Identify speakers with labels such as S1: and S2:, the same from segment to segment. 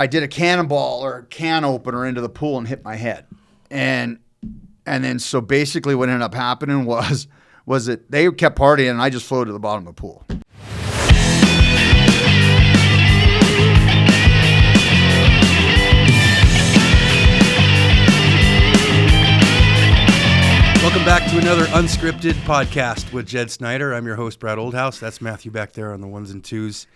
S1: I did a cannonball or a can opener into the pool and hit my head. And then so basically what ended up happening was that they kept partying and I just floated to the bottom of the pool.
S2: Welcome back to another Unscripted podcast with Jed Snyder. I'm your host, Brad Oldhouse. That's Matthew back there on the ones and twos.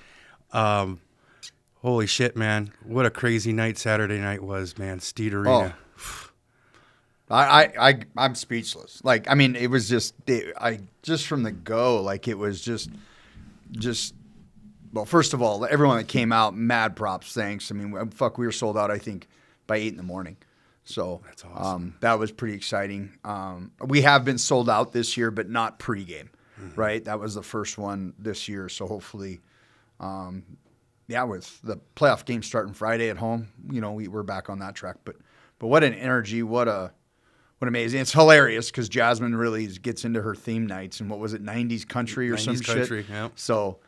S2: Holy shit, man. What a crazy night Saturday night was, man. Steed Arena.
S1: Oh. I'm speechless. Like, I mean, it was just from the go, like it was just, well, first of all, everyone that came out, mad props, thanks. I mean, we were sold out, I think, by 8 a.m. So
S2: that's awesome.
S1: That was pretty exciting. We have been sold out this year, but not pregame, right? That was the first one this year. So hopefully, with the playoff game starting Friday at home, we're back on that track. But what an energy! What amazing! It's hilarious because Jasmine really gets into her theme nights and what was it, 90s country or 90s some
S2: country,
S1: shit.
S2: Yeah.
S1: So.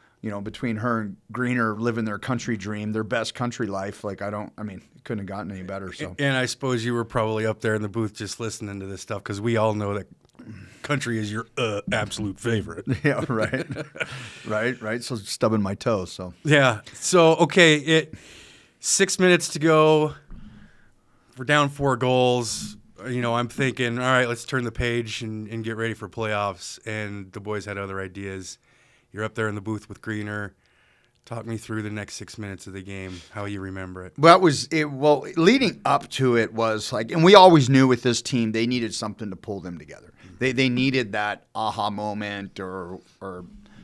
S1: Between her and Greener living their country dream, their best country life, it couldn't have gotten any better. So,
S2: and I suppose you were probably up there in the booth just listening to this stuff because we all know that country is your absolute favorite.
S1: Yeah, right, right. So stubbing my toe. So
S2: yeah. So okay, 6 minutes to go. We're down 4 goals. I'm thinking, all right, let's turn the page and get ready for playoffs. And the boys had other ideas. You're up there in the booth with Greener. Talk me through the next 6 minutes of the game, how you remember it.
S1: Well, leading up to it was like, and we always knew with this team, they needed something to pull them together. They needed that aha moment or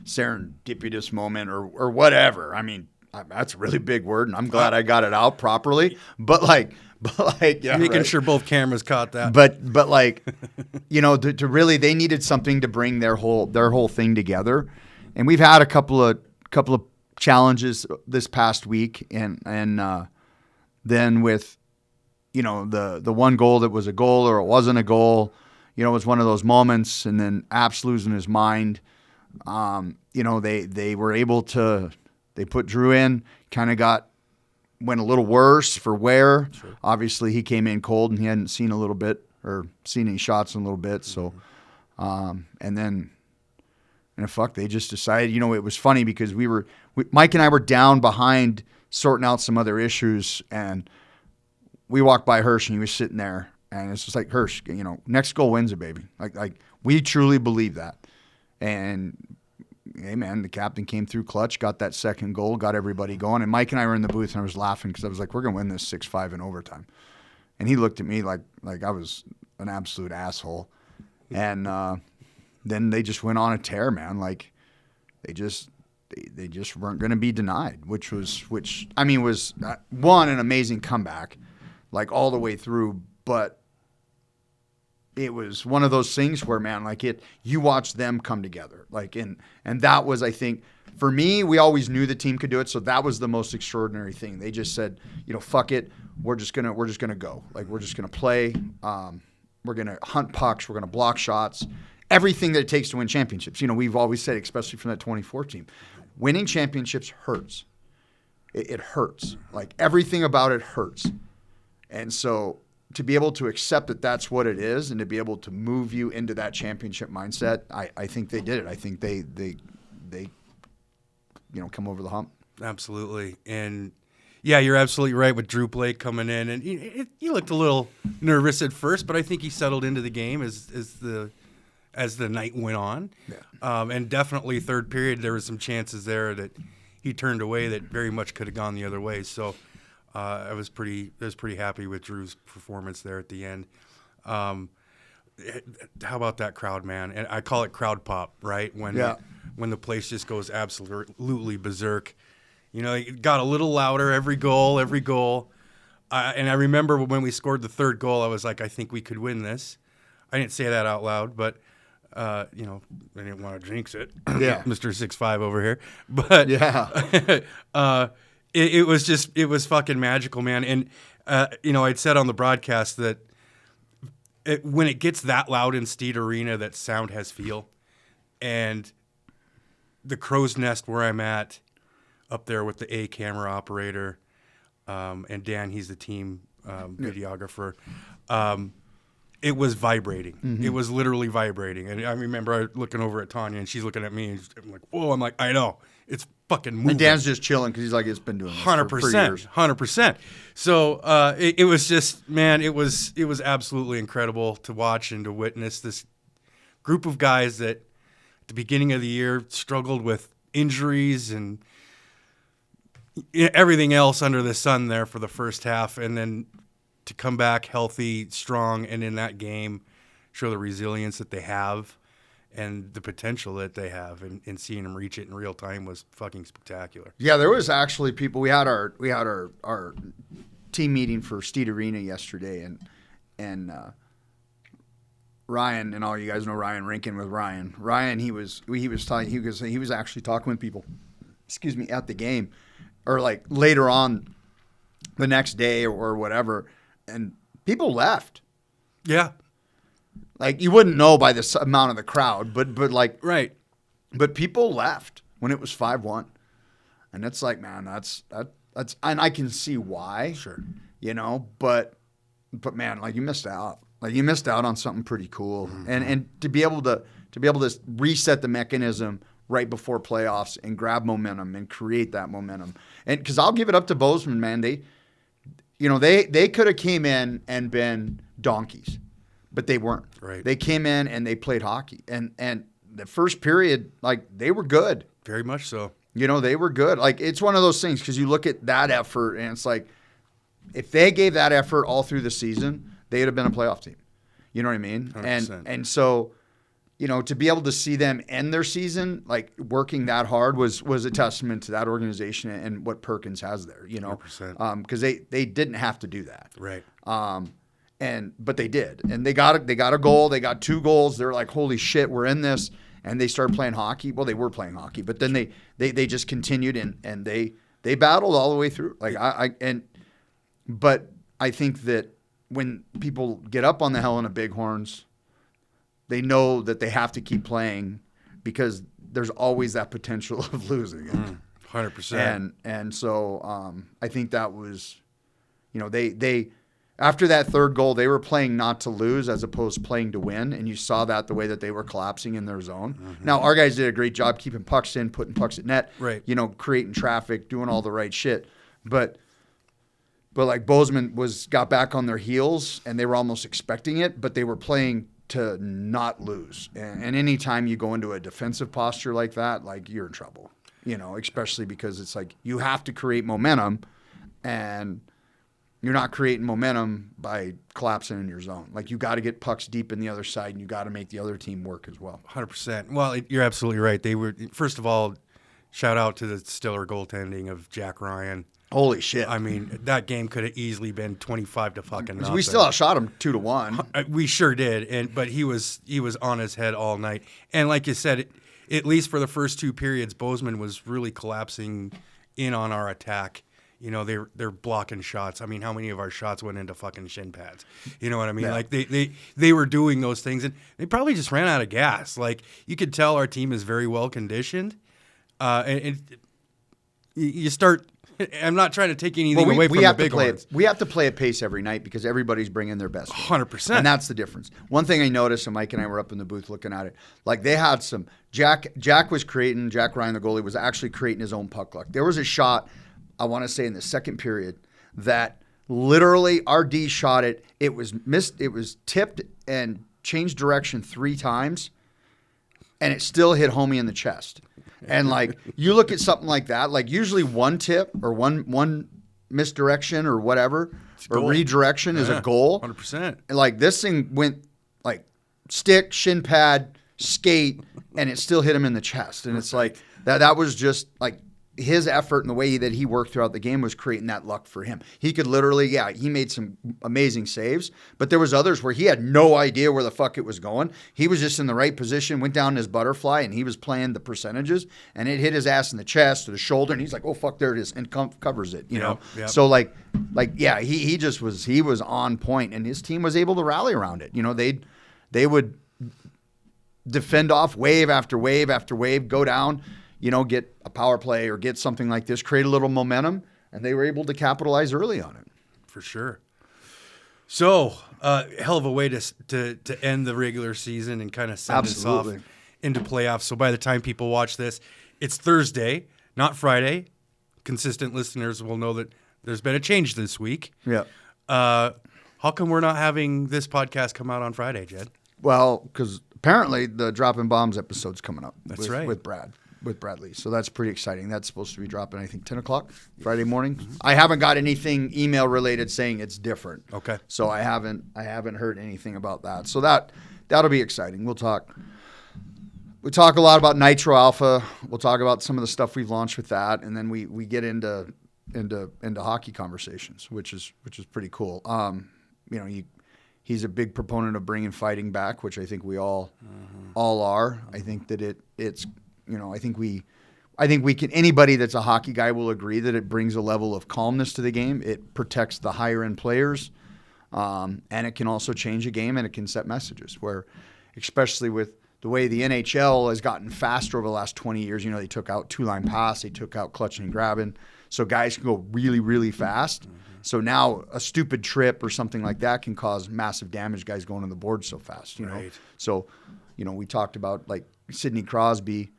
S1: serendipitous moment or whatever. I mean, that's a really big word, and I'm glad I got it out properly. But yeah,
S2: making
S1: right.
S2: sure both cameras caught that.
S1: But to really, they needed something to bring their whole thing together. And we've had a couple of challenges this past week, and then with the one goal that was a goal or it wasn't a goal, it was one of those moments, and then Apps losing his mind. They were able to, they put Drew in, kind of went a little worse for Ware.
S2: Sure.
S1: Obviously he came in cold and he hadn't seen any shots in a little bit. So, they just decided, it was funny because Mike and I were down behind sorting out some other issues, and we walked by Hirsch and he was sitting there, and it's just like, Hirsch, next goal wins it, baby. Like we truly believe that. And hey man, the captain came through clutch, got that second goal, got everybody going. And Mike and I were in the booth and I was laughing because I was like, we're going to win this 6-5 in overtime. And he looked at me like I was an absolute asshole. And, then they just went on a tear, man. Like they just weren't going to be denied, which was one, an amazing comeback, like all the way through. But it was one of those things where, man, you watch them come together, and that was, I think, for me, we always knew the team could do it. So that was the most extraordinary thing. They just said, fuck it, we're just gonna go, we're just gonna play. We're gonna hunt pucks, we're gonna block shots. Everything that it takes to win championships. We've always said, especially from that 24 team, winning championships hurts. It hurts. Like everything about it hurts. And so to be able to accept that that's what it is and to be able to move you into that championship mindset, I think they did it. I think they come over the hump.
S2: Absolutely. And yeah, you're absolutely right with Drew Blake coming in. And he looked a little nervous at first, but I think he settled into the game as the night went on.
S1: Yeah.
S2: And definitely third period, there was some chances there that he turned away that very much could have gone the other way. So I was pretty happy with Drew's performance there at the end. How about that crowd, man? And I call it crowd pop, right? When the place just goes absolutely berserk. It got a little louder every goal. And I remember when we scored the third goal, I was like, I think we could win this. I didn't say that out loud, but I didn't want to jinx it.
S1: Yeah.
S2: Mr. 6'5" over here. But
S1: yeah.
S2: it was fucking magical, man. And I'd said on the broadcast that when it gets that loud in Steed Arena, that sound has feel. And the crow's nest where I'm at, up there with the A camera operator, and Dan, he's the team videographer. It was vibrating.
S1: Mm-hmm.
S2: It was literally vibrating. And I remember looking over at Tanya, and she's looking at me, and I'm like, whoa. I'm like, I know. It's fucking moving.
S1: And Dan's just chilling because he's like, it's been doing this
S2: 100%,
S1: for years.
S2: 100%. So it was just, man, it was absolutely incredible to watch and to witness this group of guys that at the beginning of the year struggled with injuries and everything else under the sun there for the first half, and then to come back healthy, strong, and in that game show the resilience that they have and the potential that they have, and seeing them reach it in real time was fucking spectacular.
S1: Yeah, there was actually people. We had our team meeting for Steed Arena yesterday, and Ryan, and all you guys know Ryan Rinkin with Ryan. Ryan, he was actually talking with people. Excuse me, at the game, or like later on the next day or whatever, and people left.
S2: Yeah.
S1: Like, you wouldn't know by the amount of the crowd, but like,
S2: Right.
S1: but people left when it was 5-1, and it's like, man, that's, and I can see why,
S2: Sure.
S1: you know, but man, like, you missed out. Like, you missed out on something pretty cool, and to be able to reset the mechanism right before playoffs and grab momentum and create that momentum, and because I'll give it up to Bozeman, man, they could have came in and been donkeys. But they weren't.
S2: Right.
S1: They came in and they played hockey. And the first period, like, they were good.
S2: Very much so.
S1: You know, they were good. Like, it's one of those things because you look at that effort and it's like, if they gave that effort all through the season, they'd have been a playoff team. You know what I mean?
S2: 100%.
S1: And so, you know, to be able to see them end their season, like, working that hard was a testament to that organization and what Perkins has there, you know.
S2: 100%.
S1: Because they didn't have to do that.
S2: Right.
S1: But they did, and they got a goal. They got 2 goals. They're like, holy shit, we're in this, and they started playing hockey. Well, they were playing hockey, but then they just continued and they battled all the way through. Like but I think that when people get up on the Helena Bighorns, they know that they have to keep playing because there's always that potential of losing it.
S2: 100%.
S1: And so I think that was, you know, they. After that third goal, they were playing not to lose as opposed to playing to win, and you saw that the way that they were collapsing in their zone. Mm-hmm. Now, our guys did a great job keeping pucks in, putting pucks at net,
S2: right.
S1: You know, creating traffic, doing all the right shit. But like Bozeman got back on their heels, and they were almost expecting it, but they were playing to not lose. And anytime you go into a defensive posture like that, like, you're in trouble, you know, especially because it's like you have to create momentum, and you're not creating momentum by collapsing in your zone. Like, you got to get pucks deep in the other side, and you got to make the other team work as well.
S2: 100%. Well, you're absolutely right. They were, first of all, shout out to the stellar goaltending of Jack Ryan.
S1: Holy shit!
S2: I mean, that game could have easily been 25 to fucking nothing.
S1: We still outshot him 2-1.
S2: We sure did, but he was on his head all night. And like you said, at least for the first 2 periods, Bozeman was really collapsing in on our attack. You know, they're blocking shots. I mean, how many of our shots went into fucking shin pads? You know what I mean?
S1: Yeah.
S2: Like, they were doing those things, and they probably just ran out of gas. Like, you could tell our team is very well conditioned. And you start. I'm not trying to take anything away from the Bighorns.
S1: We have to play at pace every night because everybody's bringing their best.
S2: 100%.
S1: And that's the difference. One thing I noticed, and Mike and I were up in the booth looking at it, like, they had some Jack was creating. Jack Ryan, the goalie, was actually creating his own puck luck. There was a shot, I want to say, in the second period that literally our D shot it. It was missed. It was tipped and changed direction 3 times, and it still hit homie in the chest. And, like, you look at something like that, like, usually one tip or one misdirection or whatever, or redirection is a goal.
S2: 100%.
S1: And, like, this thing went, like, stick, shin pad, skate, and it still hit him in the chest. And it's like, that was just, like, his effort and the way that he worked throughout the game was creating that luck for him. He could literally, he made some amazing saves, but there was others where he had no idea where the fuck it was going. He was just in the right position, went down his butterfly, and he was playing the percentages, and it hit his ass in the chest or the shoulder, and he's like, oh, fuck, there it is, and covers it, you know?
S2: Yep.
S1: So, he just was on point, and his team was able to rally around it. You know, they would defend off wave after wave after wave, go down, you know, get a power play or get something like this, create a little momentum, and they were able to capitalize early on it.
S2: For sure. So, hell of a way to end the regular season and kind of send us off into playoffs. So by the time people watch this, it's Thursday, not Friday. Consistent listeners will know that there's been a change this week.
S1: Yeah.
S2: How come we're not having this podcast come out on Friday, Jed?
S1: Well, because apparently the Dropping Bombs episode's coming up.
S2: That's right.
S1: With Bradley. So that's pretty exciting. That's supposed to be dropping, I think, 10 o'clock Friday morning. Mm-hmm. I haven't got anything email related saying it's different.
S2: Okay.
S1: So I haven't heard anything about that. So that'll be exciting. We talk a lot about Nitro Alpha. We'll talk about some of the stuff we've launched with that, and then we get into hockey conversations, which is pretty cool. He's a big proponent of bringing fighting back, which I think we all are. I think that it's I think we can. Anybody that's a hockey guy will agree that it brings a level of calmness to the game. It protects the higher end players, and it can also change a game, and it can set messages. Where, especially with the way the NHL has gotten faster over the last 20 years, they took out two-line pass, they took out clutching and grabbing, so guys can go really, really fast. Mm-hmm. So now a stupid trip or something like that can cause massive damage. Guys going on the board so fast, know. So, we talked about like Sidney Crosby.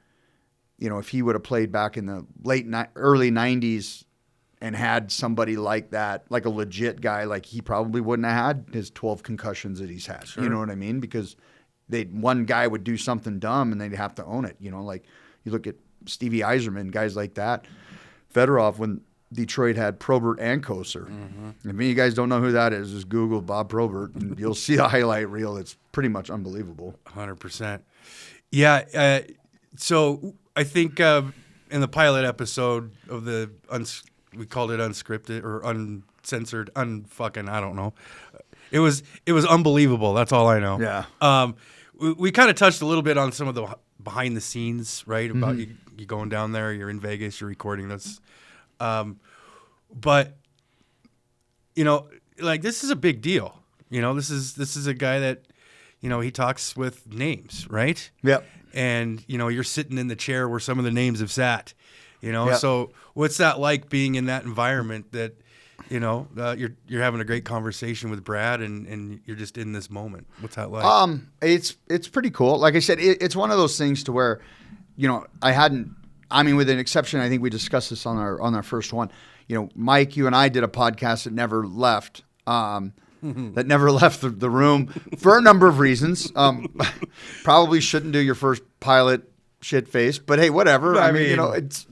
S1: If he would have played back in the early 90s and had somebody like that, like a legit guy, like he probably wouldn't have had his 12 concussions that he's had. Sure. You know what I mean? Because one guy would do something dumb and they'd have to own it. Like you look at Stevie Yzerman, guys like that. Fedorov, when Detroit had Probert and Kosar. Mm-hmm. If you guys don't know who that is, just Google Bob Probert and you'll see a highlight reel. It's pretty much unbelievable.
S2: 100%. Yeah. So I think in the pilot episode of we called it Unscripted or Uncensored, I don't know. It was unbelievable. That's all I know.
S1: Yeah.
S2: We kind of touched a little bit on some of the behind the scenes, right? About you going down there, you're in Vegas, you're recording this. But like this is a big deal. This is a guy that, he talks with names, right?
S1: Yep.
S2: And, you're sitting in the chair where some of the names have sat,
S1: Yep. So
S2: what's that like being in that environment that, you're having a great conversation with Brad and you're just in this moment. What's that like?
S1: It's pretty cool. Like I said, it's one of those things to where, with an exception, I think we discussed this on our first one. Mike, you and I did a podcast that never left. That never left the room for a number of reasons. Probably shouldn't do your first pilot shit face, but hey, whatever. I mean, it's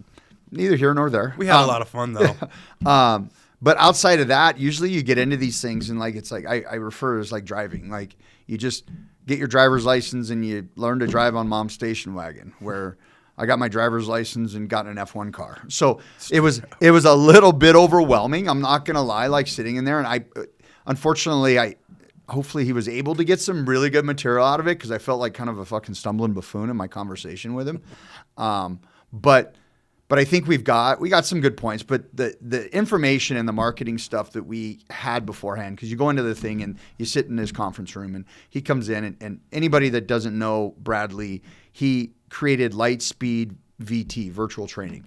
S1: neither here nor there.
S2: We had a lot of fun though.
S1: But outside of that, usually you get into these things and it's like I refer to it as like driving. Like you just get your driver's license and you learn to drive on mom's station wagon, where I got my driver's license and got an F1 car. So it was a little bit overwhelming. I'm not going to lie, like sitting in there. And unfortunately, hopefully he was able to get some really good material out of it, because I felt like kind of a fucking stumbling buffoon in my conversation with him. But I think we got some good points. But the information and the marketing stuff that we had beforehand, because you go into the thing and you sit in his conference room and he comes in and anybody that doesn't know Bradley, he created Lightspeed VT, virtual training.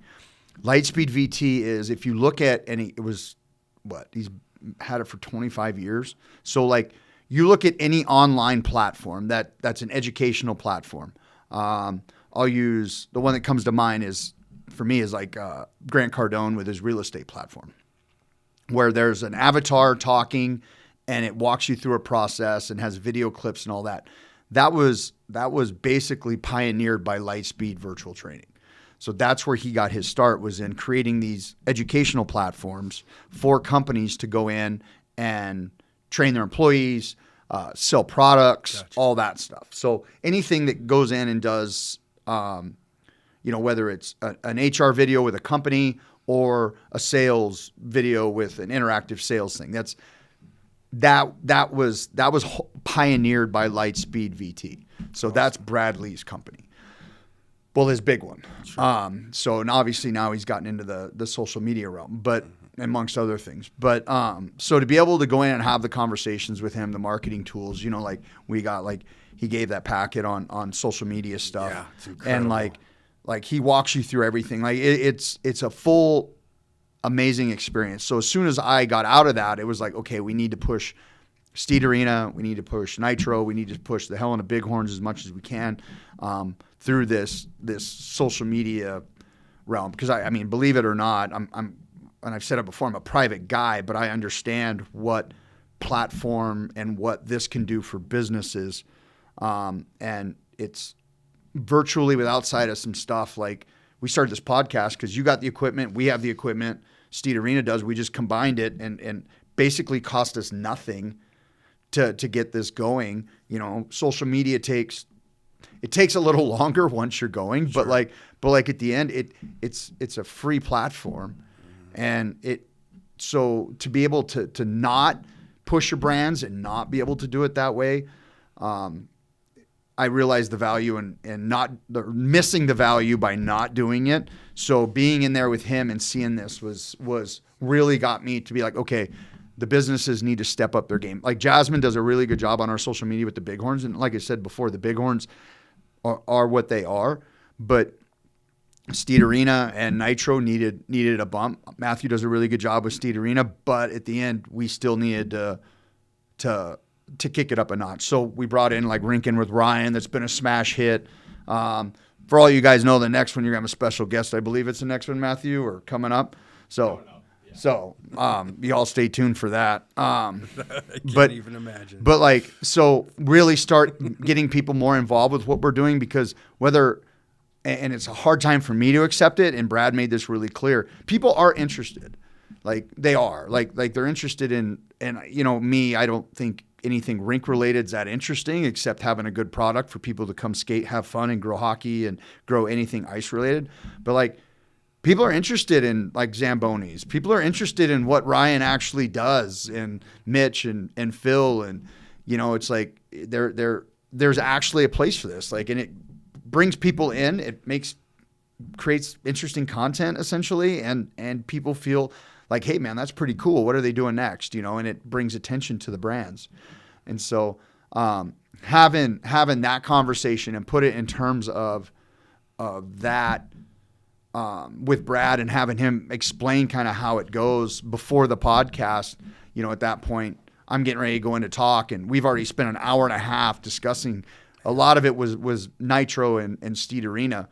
S1: Lightspeed VT is, if you look at, he's had it for 25 years. So like you look at any online platform that's an educational platform. I'll use the one that comes to mind for me is like Grant Cardone with his real estate platform, where there's an avatar talking and it walks you through a process and has video clips and all that. That was basically pioneered by Lightspeed virtual training. So that's where he got his start, was in creating these educational platforms for companies to go in and train their employees, sell products, gotcha, all that stuff. So anything that goes in and does, whether it's an HR video with a company or a sales video with an interactive sales thing, that was pioneered by Lightspeed VT. So that's Bradley's company. Well, his big one. Sure. And obviously now he's gotten into the social media realm, but amongst other things. But so to be able to go in and have the conversations with him, the marketing tools, like we got, like he gave that packet on social media stuff.
S2: Yeah, it's incredible.
S1: And like he walks you through everything. Like it's a full amazing experience. So as soon as I got out of that, it was like, okay, we need to push Steed Arena, we need to push Nitro, we need to push the Helena Bighorns as much as we can through this social media realm. Because I mean, believe it or not, I'm and I've said it before, I'm a private guy, but I understand what platform and what this can do for businesses. And it's virtually with outside of some stuff. Like, we started this podcast because you got the equipment, we have the equipment, Steed Arena does. We just combined it and basically cost us nothing to get this going. You know, social media takes a little longer once you're going, sure. but like at the end, it's a free platform, and so to be able to not push your brands and not be able to do it that way, I realized the value and not missing the value by not doing it. So being in there with him and seeing this was really got me to be like, okay, the businesses need to step up their game. Like, Jasmine does a really good job on our social media with the Bighorns. And like I said before, the Bighorns are what they are, but Steed Arena and Nitro needed a bump. Matthew does a really good job with Steed Arena, but at the end, we still needed to kick it up a notch. So we brought in like Rinkin with Ryan. That's been a smash hit. For all you guys know, the next one, you're going to have a special guest. I believe it's the next one, Matthew, or coming up. So, you all stay tuned for that.
S2: I can't even imagine.
S1: But like, so really start getting people more involved with what we're doing, because and it's a hard time for me to accept it, and Brad made this really clear. People are interested. Like, they are. Like they're interested in, and you know, me, I don't think anything rink related is that interesting, except having a good product for people to come skate, have fun, and grow hockey and grow anything ice related. But like, people are interested in like Zambonis. People are interested in what Ryan actually does, and Mitch and Phil, and you know, it's like there's actually a place for this. Like, and it brings people in. It creates interesting content essentially, and people feel like, hey man, that's pretty cool. What are they doing next? You know, and it brings attention to the brands. And so having that conversation and put it in terms of that with Brad, and having him explain kind of how it goes before the podcast, you know, at that point, I'm getting ready to go into talk, and we've already spent an hour and a half discussing. A lot of it was Nitro and Steed Arena.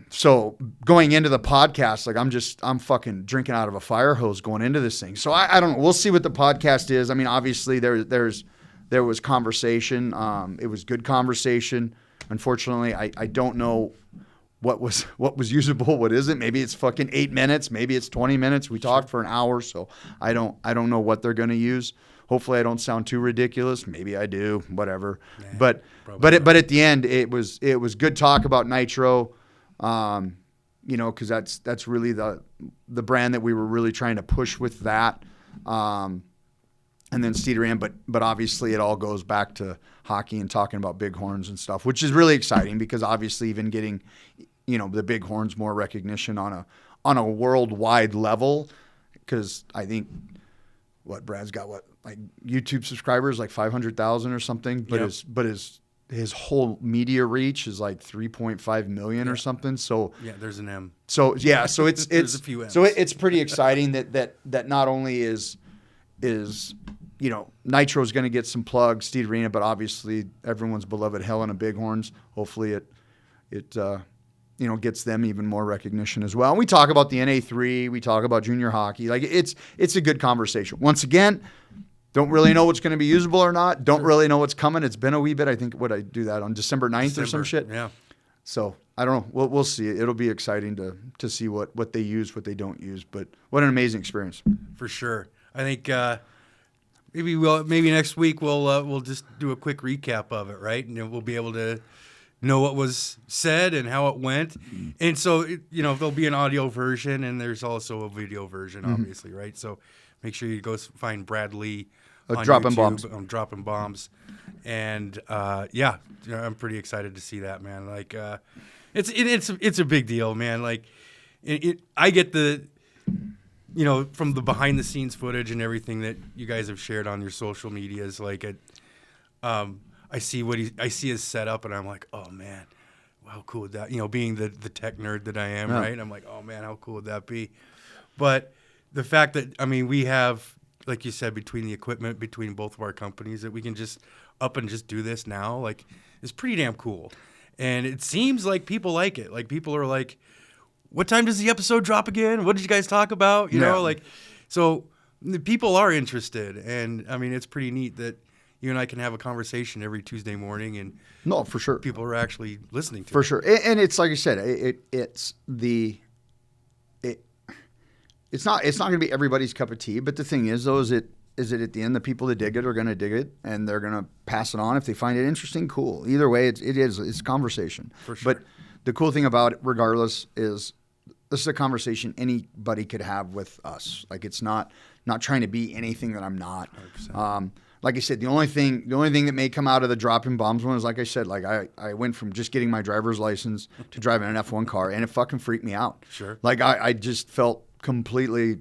S1: So going into the podcast, like I'm fucking drinking out of a fire hose going into this thing. So I don't know. We'll see what the podcast is. I mean, obviously there was conversation. It was good conversation. Unfortunately, I don't know what was usable, what isn't. Maybe it's fucking 8 minutes. Maybe it's 20 minutes. We talked for an hour. So I don't know what they're going to use. Hopefully I don't sound too ridiculous. Maybe I do, whatever. Nah, but at the end, it was good talk about Nitro. You know, because that's really the brand that we were really trying to push with that. And then Steed Arena, but obviously it all goes back to hockey and talking about Bighorns and stuff, which is really exciting, because obviously even getting, you know, the Bighorns more recognition on a worldwide level, because I think Brad's got like YouTube subscribers like 500,000 or something, but yep. His whole media reach is like 3.5 million or something. So
S2: yeah, there's an M.
S1: So yeah, so it's
S2: there's a few M's.
S1: So it's pretty exciting that not only is you know, Nitro's going to get some plugs, Steed Arena, but obviously everyone's beloved Helena Bighorns. Hopefully it you know, gets them even more recognition as well. And we talk about the NA3, we talk about junior hockey. Like, it's a good conversation. Once again, don't really know what's going to be usable or not. Don't really know what's coming. It's been a wee bit. I think I do that on December 9th or some shit.
S2: Yeah.
S1: So I don't know. We'll see. It'll be exciting to see what they use, what they don't use. But what an amazing experience.
S2: For sure. I think maybe next week we'll just do a quick recap of it, right? And we'll be able to know what was said and how it went. And so, you know, there'll be an audio version, and there's also a video version, obviously, right? So make sure you go find Brad Lee on
S1: Dropping
S2: YouTube,
S1: Bombs.
S2: Dropping Bombs. And yeah, I'm pretty excited to see that, man. Like, it's a big deal, man. Like, I get the, you know, from the behind the scenes footage and everything that you guys have shared on your social medias. Like, I see his setup, and I'm like, oh man, how cool would that, being the tech nerd that I am,
S1: Yeah.
S2: right? I'm like, oh man, how cool would that be? But the fact that, we have, like you said, between the equipment, between both of our companies, that we can just up and just do this now, like, is pretty damn cool. And it seems like people like it. Like, people are like, what time does the episode drop again? What did you guys talk about? So the people are interested. And it's pretty neat that you and I can have a conversation every Tuesday morning, and
S1: No, for sure.
S2: people are actually listening to
S1: For
S2: it.
S1: sure. And it's like I said, it's not going to be everybody's cup of tea. But the thing is, though, is that at the end, the people that dig it are going to dig it, and they're going to pass it on if they find it interesting. Cool. Either way, it's conversation.
S2: For sure.
S1: But the cool thing about it, regardless, is this is a conversation anybody could have with us. Like, it's not trying to be anything that I'm not. Like I said, the only thing that may come out of the dropping bombs one is, like I said, like I went from just getting my driver's license to driving an F1 car, and it fucking freaked me out.
S2: Sure.
S1: Like I just felt completely,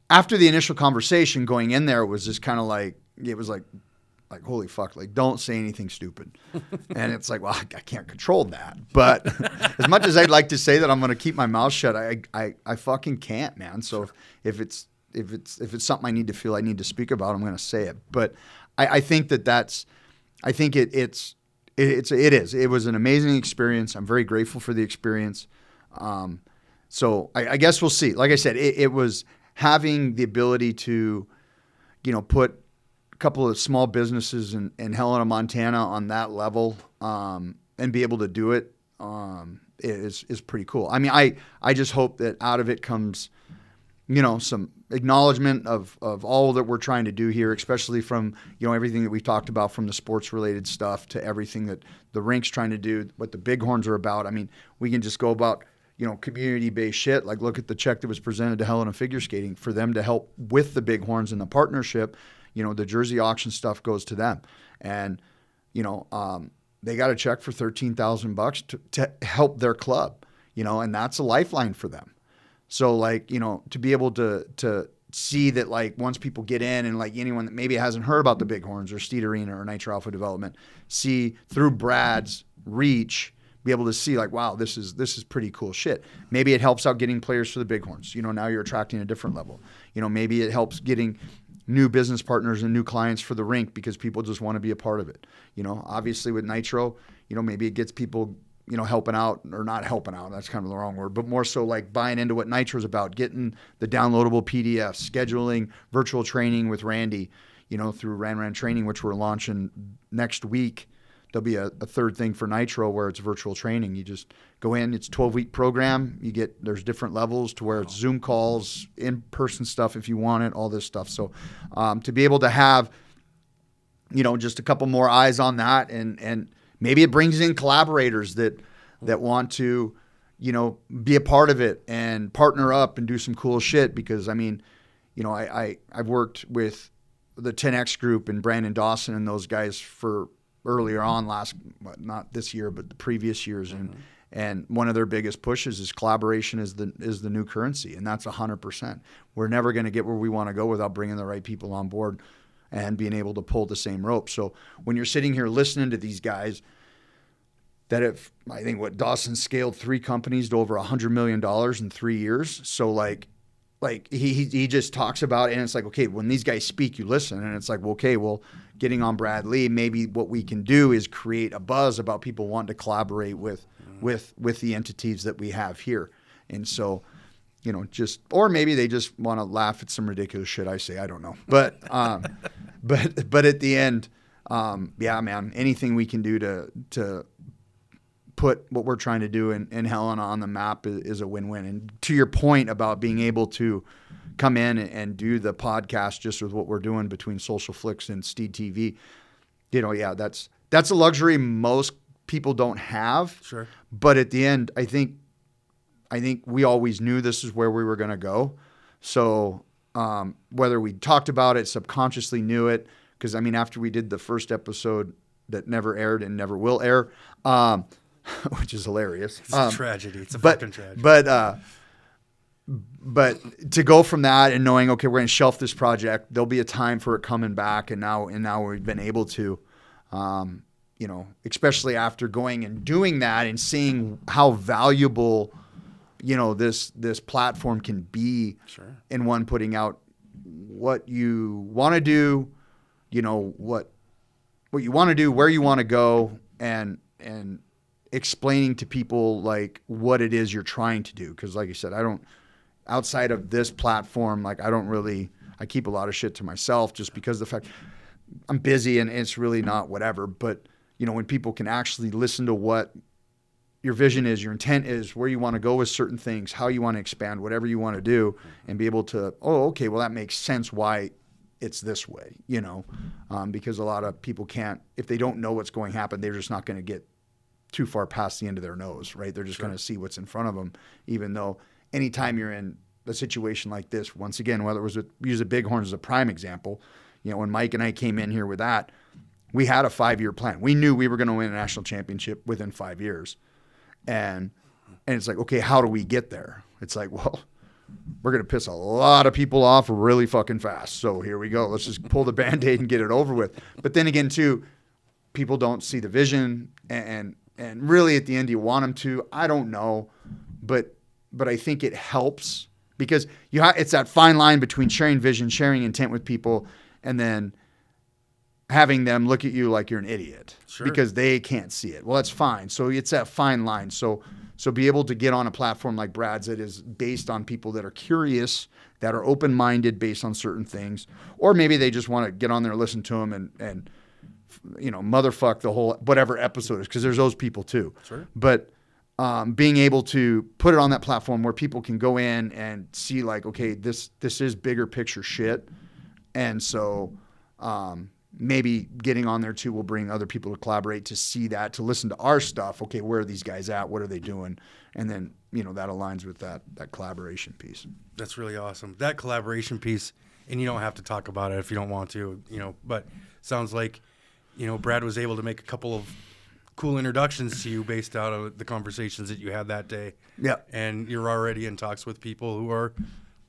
S1: after the initial conversation going in there, it was just kind of like, it was like holy fuck, like, don't say anything stupid. And it's like, well, I can't control that. But as much as I'd like to say that I'm going to keep my mouth shut, I fucking can't, man. So if it's something I need to feel I need to speak about, I'm going to say it. But I think it is. It was an amazing experience. I'm very grateful for the experience. So I guess we'll see. Like I said, it was having the ability to, put a couple of small businesses in Helena, Montana on that level, and be able to do it, is pretty cool. I just hope that out of it comes, some acknowledgement of all that we're trying to do here, especially from, everything that we've talked about, from the sports related stuff to everything that the rink's trying to do, what the Bighorns are about. We can just go about, community-based shit. Like, look at the check that was presented to Helena Figure Skating for them to help with the Bighorns and the partnership. The jersey auction stuff goes to them. And, they got a check for $13,000 to help their club, and that's a lifeline for them. So, like, to be able to see that, like, once people get in, and, like, anyone that maybe hasn't heard about the Bighorns or Steed Arena or Nitro Alpha Development, see through Brad's reach, be able to see, like, wow, this is pretty cool shit. Maybe it helps out getting players for the Bighorns. Now you're attracting a different level. Maybe it helps getting new business partners and new clients for the rink because people just want to be a part of it. Obviously with Nitro, maybe it gets people, helping out, or not helping out. That's kind of the wrong word, but more so like buying into what Nitro's about, getting the downloadable PDFs, scheduling virtual training with Randy, through Ran Training, which we're launching next week. There'll be a third thing for Nitro where it's virtual training. You just go in, it's a 12-week program. There's different levels to where it's Zoom calls, in-person stuff if you want it, all this stuff. So to be able to have, just a couple more eyes on that, and maybe it brings in collaborators that want to, be a part of it and partner up and do some cool shit. Because I've worked with the 10X group and Brandon Dawson and those guys for earlier on not this year, but the previous years. And one of their biggest pushes is collaboration is the new currency. And that's 100%. We're never going to get where we want to go without bringing the right people on board and being able to pull the same rope. So when you're sitting here listening to these guys I think Dawson scaled 3 companies to over $100 million in 3 years. So like he just talks about it, and it's like, okay, when these guys speak, you listen. And it's like, well, okay, well, getting on Brad Lee, maybe what we can do is create a buzz about people wanting to collaborate with the entities that we have here. And so, or maybe they just want to laugh at some ridiculous shit I say. I don't know. But at the end, yeah, man, anything we can do to put what we're trying to do in Helena on the map is a win-win. And to your point about being able to come in and do the podcast just with what we're doing between Social Flicks and Steed TV, yeah, that's a luxury most people don't have.
S2: Sure.
S1: But at the end, I think we always knew this is where we were going to go. So whether we talked about it, subconsciously knew it, because after we did the first episode that never aired and never will air, which is hilarious.
S2: It's a tragedy. It's a fucking tragedy.
S1: But to go from that and knowing, okay, we're going to shelf this project, there'll be a time for it coming back, and now we've been able to. you know, especially after going and doing that and seeing how valuable, you know, this platform can be in one putting out what you want to do, you know, what you want to do, where you want to go, and explaining to people like what it is you're trying to do. Cause like I said, outside of this platform, like I keep a lot of shit to myself just because of the fact I'm busy and it's really not whatever. But you know, when people can actually listen to what your vision is, your intent is, where you want to go with certain things, how you want to expand, whatever you want to do, and be able to, oh, okay, well, that makes sense why it's this way, you know, because a lot of people can't, if they don't know what's going to happen, they're just not going to get too far past the end of their nose, right? They're just going to see what's in front of them, even though anytime you're in a situation like this, once again, whether it was use the Bighorns as a prime example, you know, when Mike and I came in here with that, we had a 5-year plan. We knew we were going to win a national championship within 5 years. And it's like, okay, how do we get there? It's like, well, we're going to piss a lot of people off really fucking fast. So here we go. Let's just pull the Band-Aid and get it over with. But then again, too, people don't see the vision. And really at the end, do you want them to? I don't know. But I think it helps because it's that fine line between sharing vision, sharing intent with people, and then having them look at you like you're an idiot because they can't see it. Well, that's fine. So it's that fine line. So be able to get on a platform like Brad's that is based on people that are curious, that are open-minded based on certain things, or maybe they just want to get on there, listen to them and you know, motherfuck the whole, whatever episode is, because there's those people too.
S2: Sure.
S1: But being able to put it on that platform where people can go in and see like, okay, this is bigger picture shit. And so, maybe getting on there too will bring other people to collaborate, to see that, to listen to our stuff. Okay, where are these guys at? What are they doing? And then, you know, that aligns with that collaboration piece.
S2: That's really awesome. That collaboration piece, and you don't have to talk about it if you don't want to, you know, but sounds like, you know, Brad was able to make a couple of cool introductions to you based out of the conversations that you had that day.
S1: Yeah.
S2: And you're already in talks with people who are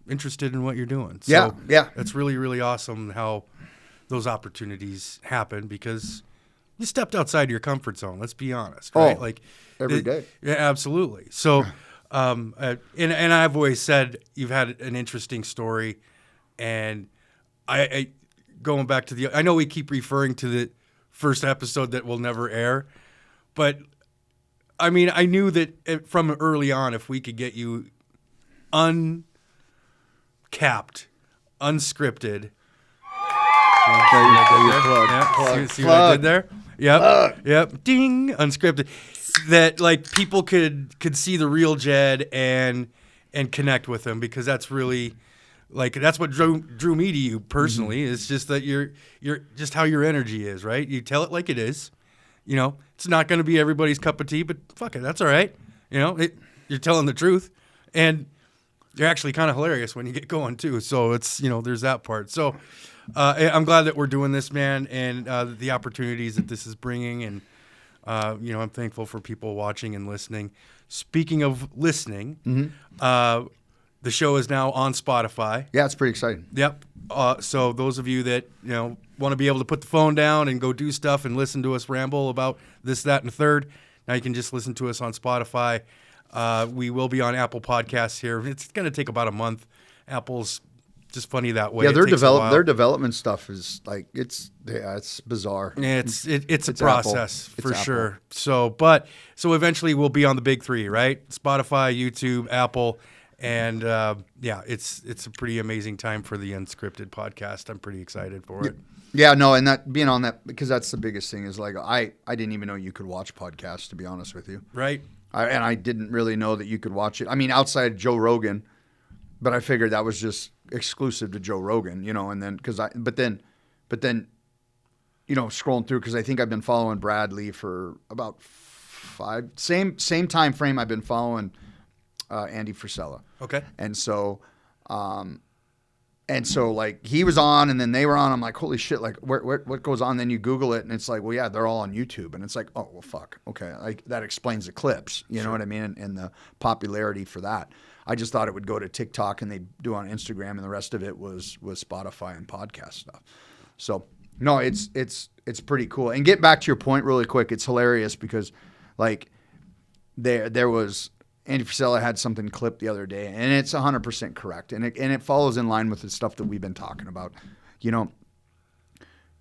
S2: interested in what you're doing. So
S1: yeah.
S2: That's really, really awesome how those opportunities happen because you stepped outside your comfort zone. Let's be honest, right?
S1: Like every day.
S2: Yeah, absolutely. So, and I've always said you've had an interesting story, and I going back to I know we keep referring to the first episode that will never air, but I mean, I knew that from early on, if we could get you uncapped, unscripted. See what I did there? Yep. Ding. Unscripted. That like people could see the real Jed and connect with him because that's really like that's what drew me to you personally. Is just that you're just how your energy is, right? You tell it like it is. You know, it's not going to be everybody's cup of tea, but fuck it, that's all right. You know, you're telling the truth, and you're actually kind of hilarious when you get going too. So it's, you know, there's that part. So. I'm glad that we're doing this, man, and the opportunities that this is bringing. And, you know, I'm thankful for people watching and listening. Speaking of listening, the show is now on Spotify.
S1: Yeah, it's pretty exciting.
S2: Yep. So those of you that, you know, want to be able to put the phone down and go do stuff and listen to us ramble about this, that, and the third, now you can just listen to us on Spotify. We will be on Apple Podcasts here. It's going to take about a month. Apple's just funny that way.
S1: Yeah, their development stuff is like it's bizarre.
S2: Yeah, it's a process for sure. So eventually we'll be on the big three, right? Spotify, YouTube, Apple, and it's a pretty amazing time for the Unscripted podcast. I'm pretty excited for it.
S1: Yeah, no, and that being on that because that's the biggest thing is like I didn't even know you could watch podcasts, to be honest with you.
S2: Right.
S1: And I didn't really know that you could watch it. I mean, outside Joe Rogan. But I figured that was just exclusive to Joe Rogan, you know, and then but then, you know, scrolling through because I think I've been following Bradley for about same time frame I've been following Andy Frisella.
S2: Okay.
S1: And so like he was on and then they were on. I'm like, holy shit! Like what goes on? Then you Google it and it's like, well, yeah, they're all on YouTube, and it's like, oh well, fuck. Okay, like that explains the clips. You know what I mean? And the popularity for that. I just thought it would go to TikTok and they'd do on Instagram and the rest of it was Spotify and podcast stuff. So No, it's pretty cool. And get back to your point really quick. It's hilarious because, like, there was Andy Frisella had something clipped the other day, and it's 100% correct, and it follows in line with the stuff that we've been talking about. You know,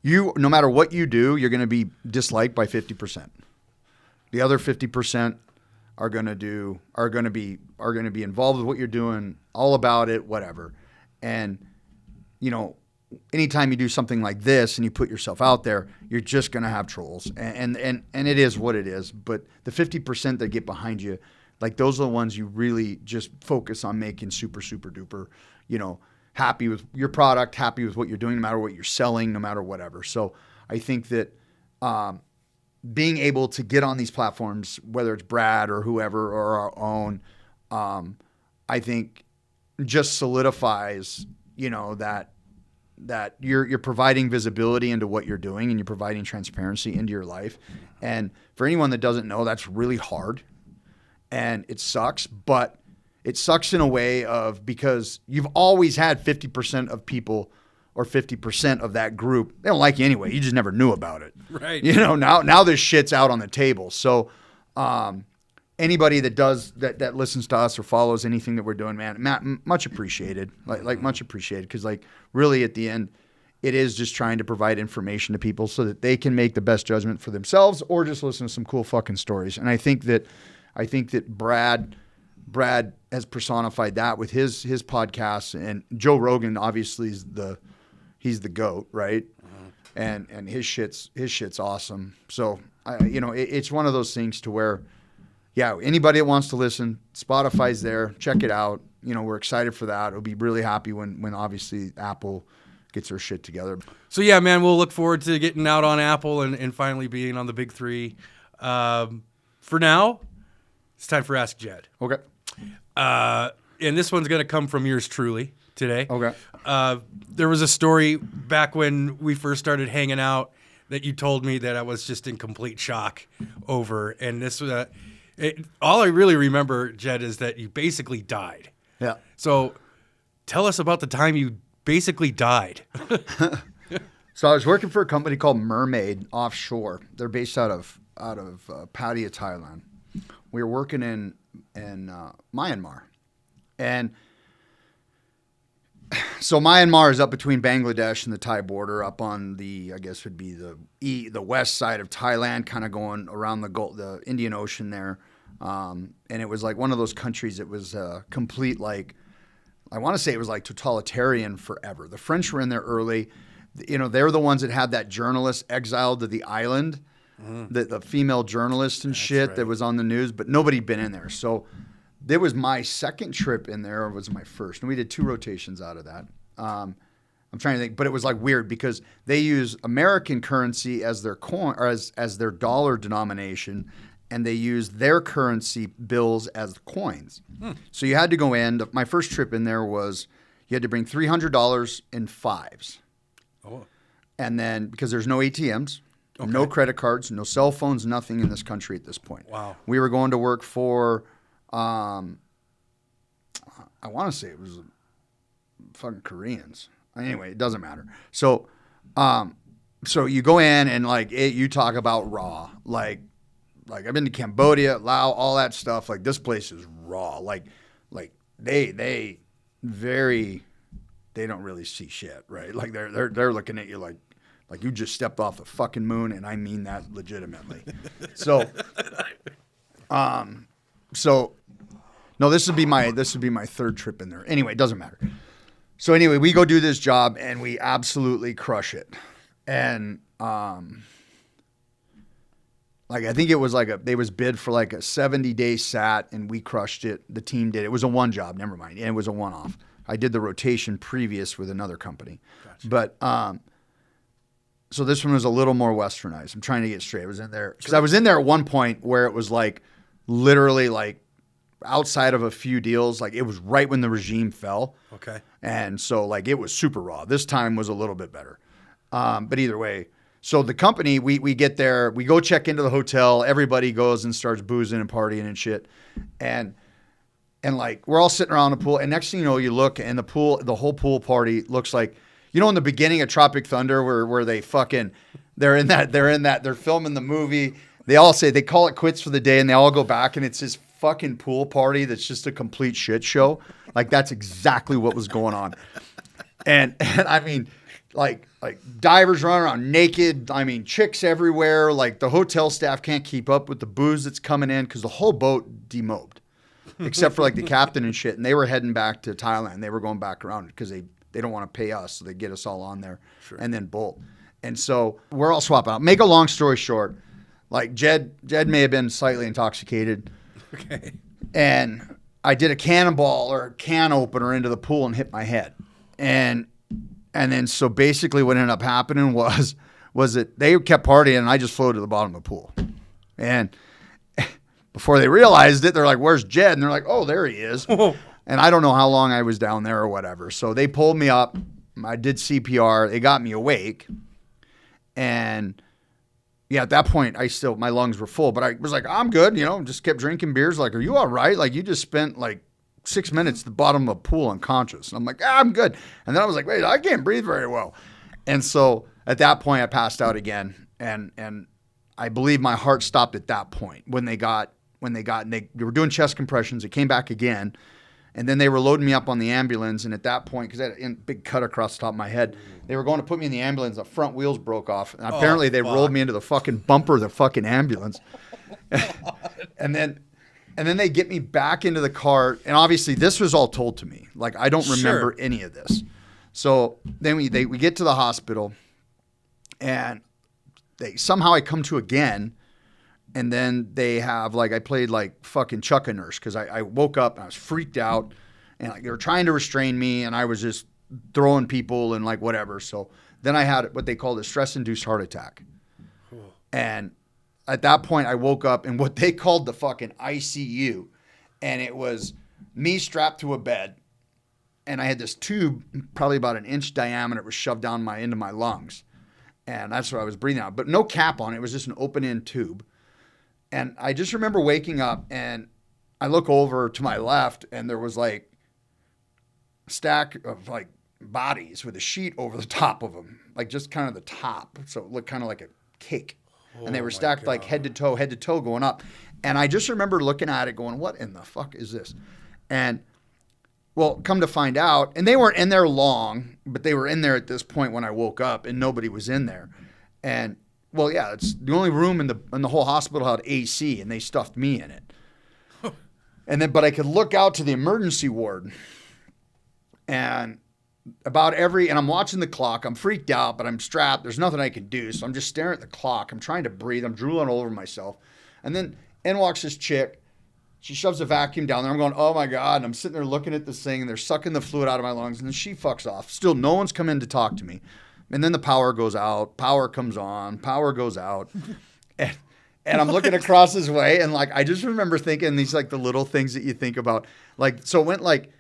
S1: no matter what you do, you're going to be disliked by 50%. The other 50% are going to be involved with what you're doing, all about it, whatever. And you know, anytime you do something like this and you put yourself out there, you're just going to have trolls, and it is what it is. But the 50% that get behind you, like those are the ones you really just focus on making super, super duper, you know, happy with your product, happy with what you're doing, no matter what you're selling, no matter whatever. So I think that being able to get on these platforms, whether it's Brad or whoever or our own, I think just solidifies, you know, that you're providing visibility into what you're doing, and you're providing transparency into your life. And for anyone that doesn't know, that's really hard, and it sucks, but it sucks in a way of, because you've always had 50% of people or 50% of that group, they don't like you anyway. You just never knew about it.
S2: Right.
S1: You know, now this shit's out on the table. So, anybody that listens to us or follows anything that we're doing, man, much appreciated. Like much appreciated, because like really at the end, it is just trying to provide information to people so that they can make the best judgment for themselves, or just listen to some cool fucking stories. And I think that Brad has personified that with his podcasts, and Joe Rogan obviously he's the GOAT, right? And his shit's awesome. So it's one of those things to where, yeah, anybody that wants to listen, Spotify's there. Check it out. You know, we're excited for that. We'll be really happy when obviously Apple gets their shit together.
S2: So yeah, man, we'll look forward to getting out on Apple and finally being on the big three. For now, it's time for Ask Jed.
S1: Okay.
S2: And this one's going to come from yours truly today.
S1: Okay.
S2: There was a story back when we first started hanging out that you told me that I was just in complete shock over. And this was all I really remember, Jed, is that you basically died.
S1: Yeah.
S2: So tell us about the time you basically died.
S1: So I was working for a company called Mermaid Offshore. They're based out of Pattaya, Thailand. We were working in Myanmar, and so Myanmar is up between Bangladesh and the Thai border, up on the, I guess would be the west side of Thailand, kind of going around the Indian Ocean there. And it was like one of those countries that was complete, like, I want to say it was like totalitarian forever. The French were in there early. You know, they're the ones that had that journalist exiled to the island, the female journalist and shit that was on the news, but nobody'd been in there. So there was my second trip in there, or was my first, and we did 2 rotations out of that. I'm trying to think, but it was like weird because they use American currency as their coin, or as their dollar denomination, and they use their currency bills as coins. So you had to go in. My first trip in there was you had to bring $300 in fives.
S2: Oh.
S1: And then, because there's no ATMs, no credit cards, no cell phones, nothing in this country at this point.
S2: Wow.
S1: We were going to work for, I want to say it was fucking Koreans. Anyway, it doesn't matter. So you go in and you talk about raw, like I've been to Cambodia, Laos, all that stuff. Like this place is raw. Like they don't really see shit, right? Like they're looking at you like you just stepped off the fucking moon, and I mean that legitimately. So no, this would be my third trip in there. Anyway, it doesn't matter. So anyway, we go do this job and we absolutely crush it. And I think it was they was bid for like a 70-day sat, and we crushed it. The team did. It was a one job, never mind. And it was a one-off. I did the rotation previous with another company. Gotcha. But so this one was a little more westernized. I'm trying to get straight. I was in there because I was in there at one point where it was like literally like outside of a few deals, like it was right when the regime fell.
S2: Okay. And
S1: so like it was super raw. This time was a little bit better. But either way, so the company, we get there, we go check into the hotel, everybody goes and starts boozing and partying and shit. And like we're all sitting around the pool, and next thing you know, you look and the whole pool party looks like You know, in the beginning of Tropic Thunder, where they're filming the movie. They all say they call it quits for the day, and they all go back, and it's this fucking pool party that's just a complete shit show. Like that's exactly what was going on. And I mean, like divers running around naked. I mean, chicks everywhere. Like the hotel staff can't keep up with the booze that's coming in because the whole boat demobed, except for like the captain and shit. And they were heading back to Thailand. They were going back around because they don't want to pay us, so they get us all on there and then bolt. And so we're all swapping out. Make a long story short, like Jed may have been slightly intoxicated.
S2: Okay.
S1: And I did a cannonball or a can opener into the pool and hit my head. And then so basically what ended up happening was that they kept partying and I just floated to the bottom of the pool. And before they realized it, they're like, "Where's Jed?" And they're like, "Oh, there he is." And I don't know how long I was down there or whatever. So they pulled me up. I did CPR. They got me awake. And yeah, at that point, my lungs were full. But I was like, "I'm good." You know, just kept drinking beers. Like, "Are you all right? Like, you just spent like 6 minutes at the bottom of a pool unconscious." And I'm like, "I'm good." And then I was like, "Wait, I can't breathe very well." And so at that point, I passed out again. And I believe my heart stopped at that point when they were doing chest compressions. It came back again. And then they were loading me up on the ambulance. And at that point, because I had a big cut across the top of my head, they were going to put me in the ambulance. The front wheels broke off. And apparently they rolled me into the fucking bumper of the fucking ambulance. and then they get me back into the car. And obviously this was all told to me. Like, I don't remember any of this. So then we get to the hospital. And somehow I come to again. And then they have, like, I played like fucking Chuck a nurse because I woke up and I was freaked out and like they were trying to restrain me and I was just throwing people and like whatever. So then I had what they called a stress-induced heart attack. Cool. And at that point I woke up in what they called the fucking ICU. And it was me strapped to a bed and I had this tube probably about an inch diameter. It was shoved down into my lungs. And that's what I was breathing out. But no cap on it. It was just an open-end tube. And I just remember waking up and I look over to my left and there was like a stack of like bodies with a sheet over the top of them, like just kind of the top. So it looked kind of like a cake. And they were stacked like head to toe going up. And I just remember looking at it going, "What in the fuck is this?" And well, come to find out, and they weren't in there long, but they were in there at this point when I woke up and nobody was in there. And well, yeah, it's the only room in the whole hospital had AC, and they stuffed me in it. But I could look out to the emergency ward, and and I'm watching the clock. I'm freaked out, but I'm strapped. There's nothing I can do, so I'm just staring at the clock. I'm trying to breathe. I'm drooling all over myself, and then in walks this chick. She shoves a vacuum down there. I'm going, "Oh my God!" And I'm sitting there looking at this thing, and they're sucking the fluid out of my lungs, and then she fucks off. Still, no one's come in to talk to me. And then the power goes out, power comes on, power goes out. And I'm looking across this way and like, I just remember thinking these like the little things that you think about. Like, so it went like,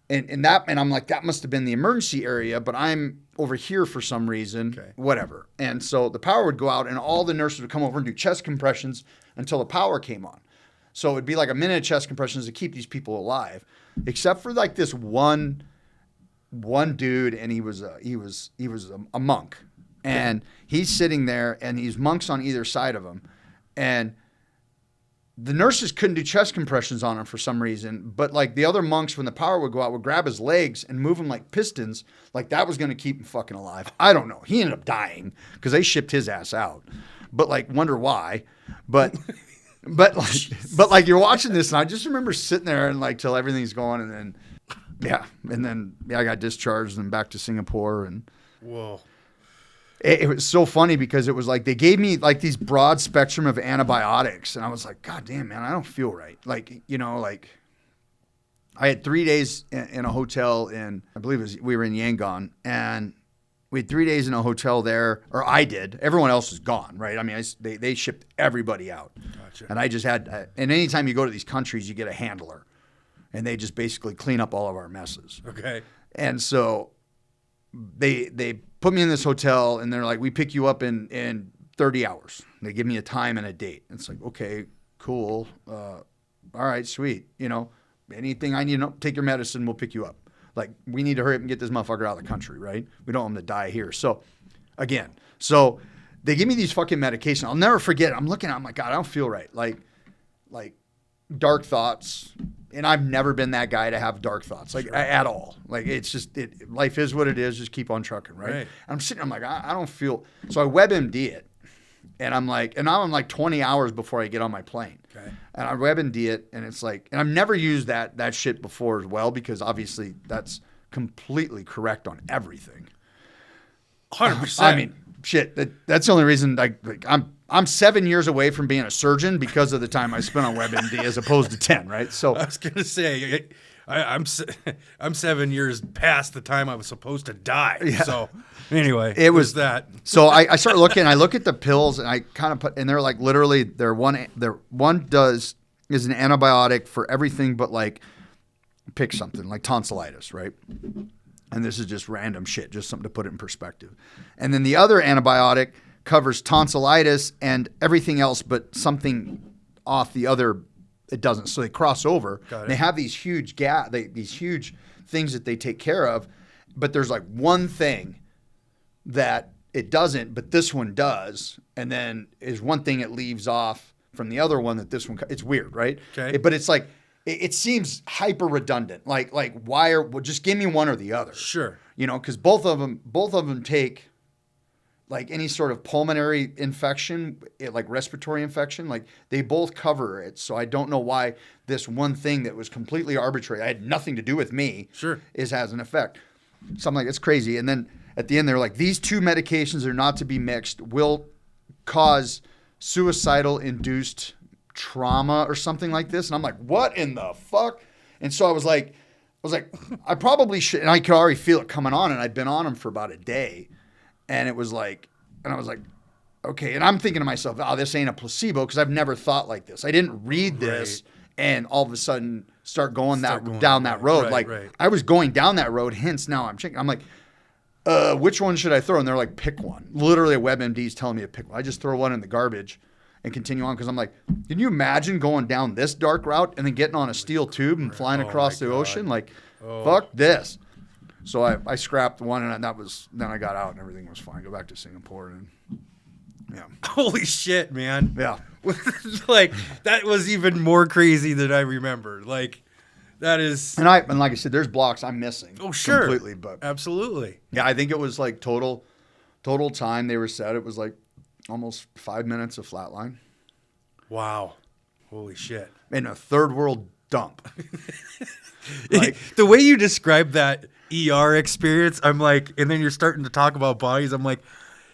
S1: and I'm like, that must have been the emergency area, but I'm over here for some reason, whatever. And so the power would go out and all the nurses would come over and do chest compressions until the power came on. So it'd be like a minute of chest compressions to keep these people alive, except for like this one dude, and he was a monk, and he's sitting there, and he's monks on either side of him, and the nurses couldn't do chest compressions on him for some reason, but like the other monks, when the power would go out, would grab his legs and move him like pistons, like that was going to keep him fucking alive. I don't know. He ended up dying because they shipped his ass out, but like wonder why, but. But like you're watching this, and I just remember sitting there and like till everything's going, and then I got discharged and back to Singapore, and
S2: whoa,
S1: it was so funny because it was like they gave me like these broad spectrum of antibiotics, and I was like, "God damn, man, I don't feel right." Like, you know, like I had 3 days in a hotel we were in Yangon, and we had 3 days in a hotel there, or I did. Everyone else is gone, right? I mean, they shipped everybody out. Gotcha. And I just had, and anytime you go to these countries, you get a handler. And they just basically clean up all of our messes.
S2: Okay.
S1: And so they put me in this hotel, and they're like, "We pick you up in 30 hours. They give me a time and a date. It's like, okay, cool. All right, sweet. You know, anything I need to know, take your medicine, we'll pick you up. Like, we need to hurry up and get this motherfucker out of the country, right? We don't want him to die here. So, again, they give me these fucking medications. I'll never forget it. I'm looking at it, I'm like, God, I don't feel right. Like dark thoughts. And I've never been that guy to have dark thoughts, like at all. Like, it's just, life is what it is. Just keep on trucking, right? I'm sitting, I'm like, I don't feel. So I WebMD it. And I'm like, and now I'm like 20 hours before I get on my plane.
S2: Okay.
S1: And I WebMD it, and it's like, and I've never used that shit before as well, because obviously that's completely correct on everything.
S2: 100%.
S1: I mean, shit. That's the only reason. I'm 7 years away from being a surgeon because of the time I spent on WebMD as opposed to 10. Right. So
S2: I was gonna say, I'm 7 years past the time I was supposed to die.
S1: Yeah.
S2: So anyway,
S1: it was
S2: that.
S1: So I start looking. I look at the pills, and I kind of put, and they're like literally, one is an antibiotic for everything but, like, pick something like tonsillitis, right? And this is just random shit, just something to put it in perspective. And then the other antibiotic covers tonsillitis and everything else but something off the other. It doesn't. So they cross over. They have these huge these huge things that they take care of, but there's like one thing that it doesn't, but this one does. And then is one thing it leaves off from the other one that this one, it's weird, right?
S2: Okay.
S1: But it's like, it seems hyper redundant. Like just give me one or the other.
S2: Sure.
S1: You know, because both of them take, like, any sort of pulmonary infection, like respiratory infection, like they both cover it. So I don't know why this one thing that was completely arbitrary, I had nothing to do with me, has an effect. So I'm like, it's crazy. And then at the end, they're like, these two medications are not to be mixed, will cause suicidal induced trauma or something like this. And I'm like, what in the fuck? And so I was like, I probably should. And I could already feel it coming on. And I'd been on them for about a day. And it was like, and I was like, okay. And I'm thinking to myself, oh, this ain't a placebo, because I've never thought like this. I didn't read this and all of a sudden start going down that road. I was going down that road, hence now I'm checking. I'm like, which one should I throw? And they're like, pick one. Literally, a WebMD is telling me to pick one. I just throw one in the garbage and continue on, because I'm like, can you imagine going down this dark route and then getting on a steel tube and flying across the ocean? Like, fuck this. So I scrapped one, and then I got out and everything was fine. Go back to Singapore, and yeah.
S2: Holy shit, man.
S1: Yeah.
S2: Like, that was even more crazy than I remember. Like, that is.
S1: And like I said, there's blocks I'm missing.
S2: Oh, sure.
S1: Completely, but
S2: absolutely.
S1: Yeah, I think it was like total time they were set. It was like almost 5 minutes of flatline.
S2: Wow. Holy shit.
S1: In a third world dump. Like,
S2: the way you describe that ER experience, I'm like, and then you're starting to talk about bodies. I'm like,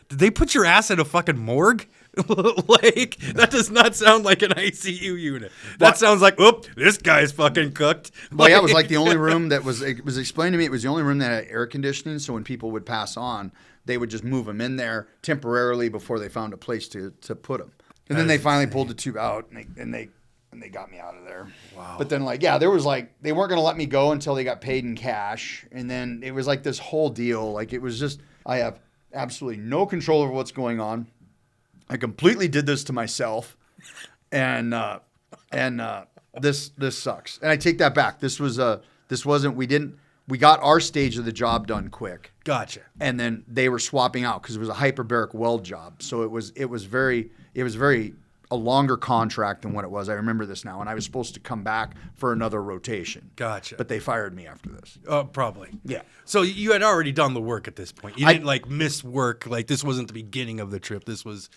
S2: did they put your ass in a fucking morgue? Like, that does not sound like an ICU unit. That sounds like, this guy's fucking cooked.
S1: Well, yeah, it was like the only room it was explained to me, it was the only room that had air conditioning. So when people would pass on, they would just move them in there temporarily before they found a place to put them. And then they finally pulled the tube out, and they got me out of there.
S2: Wow.
S1: But then, like, yeah, there was like, they weren't going to let me go until they got paid in cash. And then it was like this whole deal. Like, it was just, I have absolutely no control over what's going on. I completely did this to myself. And this sucks. And I take that back. We got our stage of the job done quick.
S2: Gotcha.
S1: And then they were swapping out because it was a hyperbaric weld job. So it was very a longer contract than what it was. I remember this now. And I was supposed to come back for another rotation.
S2: Gotcha.
S1: But they fired me after this.
S2: Probably.
S1: Yeah.
S2: So you had already done the work at this point. You didn't like miss work. Like, this wasn't the beginning of the trip. This was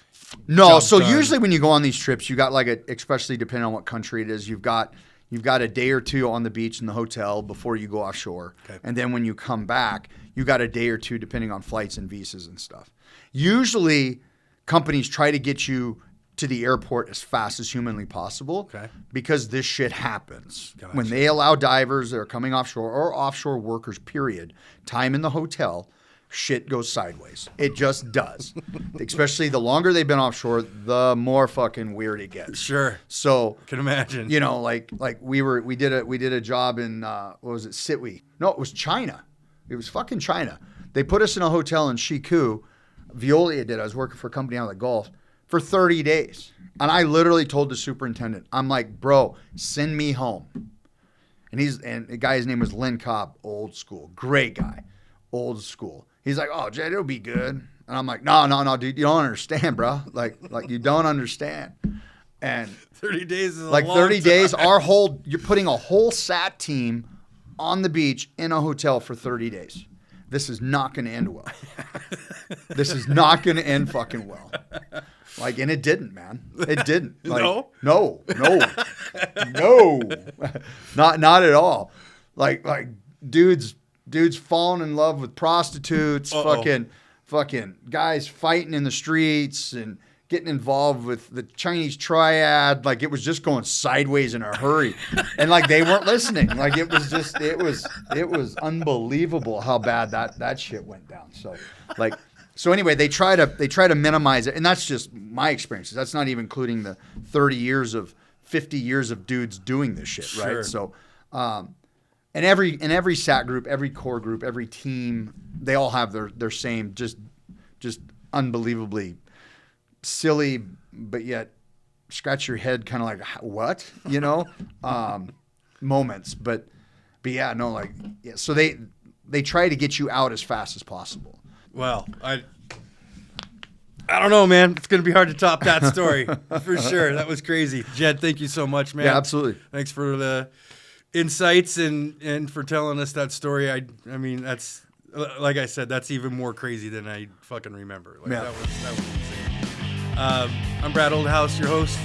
S1: no. So
S2: done.
S1: Usually when you go on these trips, you got especially depending on what country it is, you've got a day or two on the beach in the hotel before you go offshore. Okay. And then when you come back, you got a day or two depending on flights and visas and stuff. Usually companies try to get you to the airport as fast as humanly possible, because this shit happens. Gotcha. When they allow divers that are coming offshore or offshore workers, period, time in the hotel, shit goes sideways. It just does. Especially the longer they've been offshore, the more fucking weird it gets.
S2: Sure.
S1: So
S2: I can imagine.
S1: You know, like we did a job in what was it, Sitwe? No, it was China. It was fucking China. They put us in a hotel in Shiku. Veolia did. I was working for a company out of the Gulf for 30 days. And I literally told the superintendent, I'm like, bro, send me home. And the guy's name was Lynn Cobb, old school, great guy, old school. He's like, oh, Jed, it'll be good. And I'm like, no, dude, you don't understand, bro. Like you don't understand. And
S2: 30 days is
S1: like
S2: a long
S1: 30
S2: time.
S1: days, you're putting a whole SAT team on the beach in a hotel for 30 days. This is not going to end well. This is not going to end fucking well. Like, and it didn't, man. It didn't. Like, no, not at all. Like dudes falling in love with prostitutes, fucking guys fighting in the streets and getting involved with the Chinese triad. Like, it was just going sideways in a hurry. And like, they weren't listening. Like, it was unbelievable how bad that shit went down. So anyway, they try to minimize it. And that's just my experiences. That's not even including the 50 years of dudes doing this shit. Right.
S2: Sure.
S1: So, and every SAT group, every core group, every team, they all have their same, just unbelievably silly, but yet scratch your head kind of like, what, moments. But yeah, no, like, yeah. So they try to get you out as fast as possible.
S2: Well, I don't know, man. It's going to be hard to top that story for sure. That was crazy. Jed, thank you so much, man.
S1: Yeah, absolutely.
S2: Thanks for the insights and for telling us that story. I mean, that's, like I said, that's even more crazy than I fucking remember. Like,
S1: yeah.
S2: That was insane. I'm Brad Oldhouse, your host.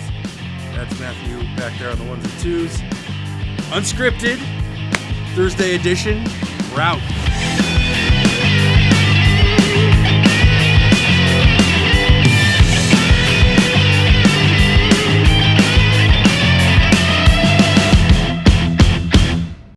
S2: That's Matthew back there on the ones and twos. Unscripted, Thursday edition. We're out.